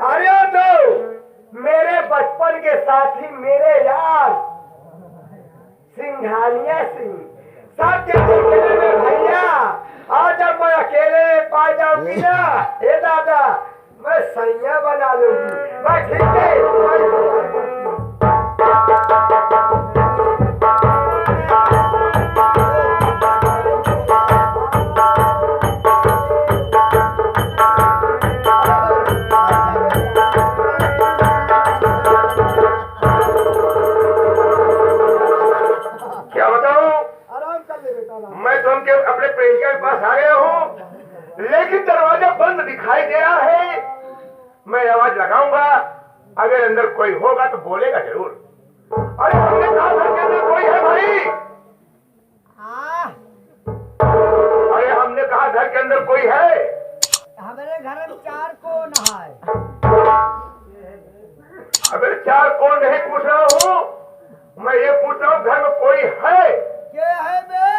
अरे तो मेरे बचपन के साथी मेरे यार सिंघानिया सिंह सब कहते में भैया आज जब मैं अकेले पा जाऊंगी ना हे दादा मैं सैया बना लूंगी। मैं ठीक है अपने प्रेमिका के पास आ गया हूँ, लेकिन दरवाजा बंद दिखाई दे रहा है। मैं आवाज लगाऊंगा, अगर अंदर कोई होगा तो बोलेगा जरूर। अरे हमने कहा घर के अंदर कोई है भाई? अरे हमने कहा घर के अंदर कोई है? हमारे घर में 4 कौन है? अगर 4 कौन नहीं पूछ रहा हूँ, मैं ये पूछ रहा हूँ घर में कोई है? क्या है बे?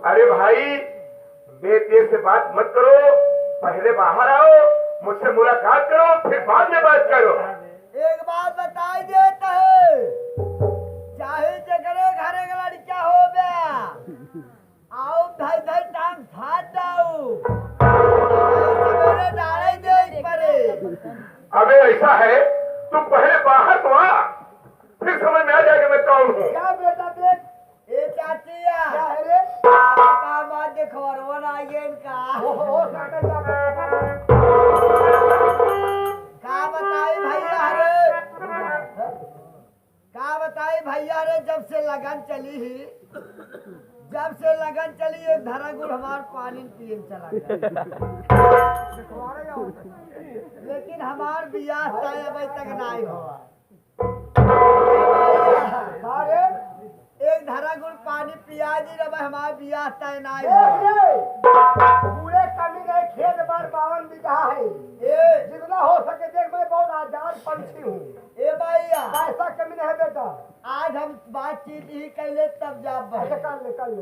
अरे भाई बेटे से बात मत करो, पहले बाहर आओ, मुझसे मुलाकात करो, फिर बाद में बात करो। एक बात बताई देता है, चाहे जगरे घरे का लड़का हो गया, आओ धई धई टांग फाड़ जाओ, सवेरे डाले दे परे। अबे ऐसा है, तुम पहले बाहर तो आ, फिर समझ में आ जाएगा मैं कौन हूँ। क्या बेटा देख, ए चाचिया क्या है रे? का बात देखो और ना ये इनका का बताई भैया रे, का बताई भैया रे, जब से लगन चली ही, जब से लगन चली एक धरा गुड़ हमार पानी पिए चला गया, लेकिन हमार बियाह अभी तक नहीं हुआ। एक धरा गुड़ पानी पिया जी रब हमार बियाह तय नहीं पूरे कमी नहीं, खेत बार 52 बीघा है, जितना हो सके देख, मैं बहुत आजाद पंछी हूँ। ए भैया ऐसा कमी नहीं है बेटा। आज हम बातचीत ही कैले तब जाब कर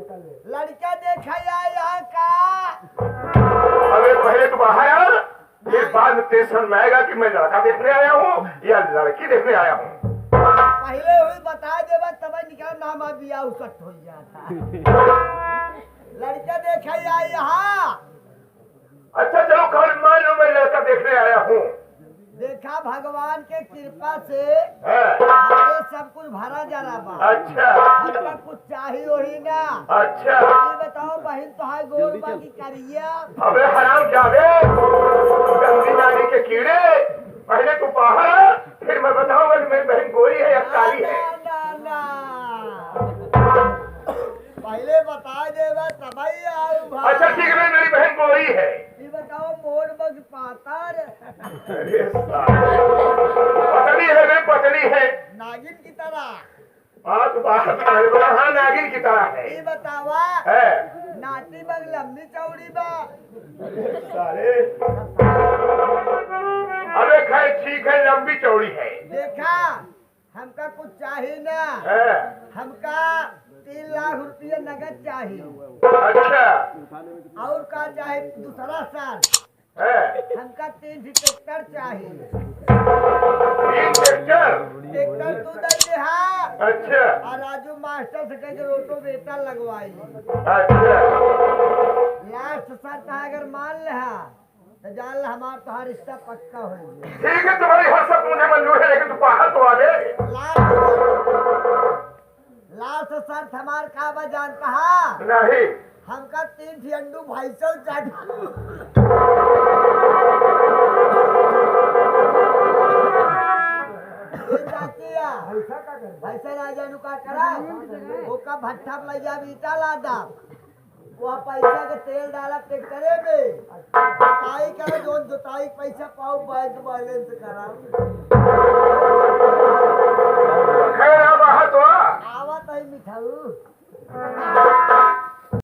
ले लड़का देखा यहाँ का। अबे पहले तो बाहर आ, फिर बाद में टेंशन में आएगा कि मैं लड़का देखने आया हूँ या लड़की देखने आया हूँ। पहले हुई बता देगा तब निकाल ना हमारा बियाह उसट हो जाता। लड़का देखा यहाँ। अच्छा चलो कल मान लो मैं लड़का देखने आया हूँ। देखा भगवान के कृपा से हमारे सब कुछ भरा जा रहा बा। अच्छा हमका कुछ चाहिए वही ना। अच्छा ये बताओ बहन तुहार गोल बाकी करिया। अबे हराम जादे, गंदी नाली के कीड़े, पहले तू बाहर आ, फिर मैं बताऊंगा कि मेरी बहन गोरी है या काली है। ना पहले बता देगा तब ही आऊं भाई। अच्छा ठीक है, मेरी बहन गोरी है। ये बताओ मोर बग पातर। अरे पतली है, वे पतली है, नागिन की तरह। हाँ नागिन की तरह है। ये बतावा है नाटी बग लंबी चौड़ी बा। सारे अबे खैर ठीक है, लंबी चौड़ी है। देखा हमका कुछ चाहिए ना, हमका 3 लाख रुपया नगद चाहिए। अच्छा और का चाहे दूसरा साल हमका 3 ट्रैक्टर चाहिए। 3 ट्रैक्टर तू दे दे। हाँ अच्छा और राजू मास्टर से कह के रोटो बेटा लगवाई। अच्छा लास्ट शर्त अगर मान ले तो जान ला हमार तुम्हारा रिश्ता पक्का हो गया। ठीक है, तुम्हारी हर सब मुझे मंजूर है, लेकिन तू बाहर तो आ गए। लास्ट शर्त हमार का बा जानता है? नहीं हमका 3 अंडू भाई सौ चाट। भैसा राजा नु का करा ओका भट्ठा ले जा ईटा ला दा वहाँ पैसा के तेल डाला ट्रैक्टरे में जुताई करो जो जुताई पैसा पाओ बैंक बैलेंस करा खैर अब तो आवत है मिठाऊ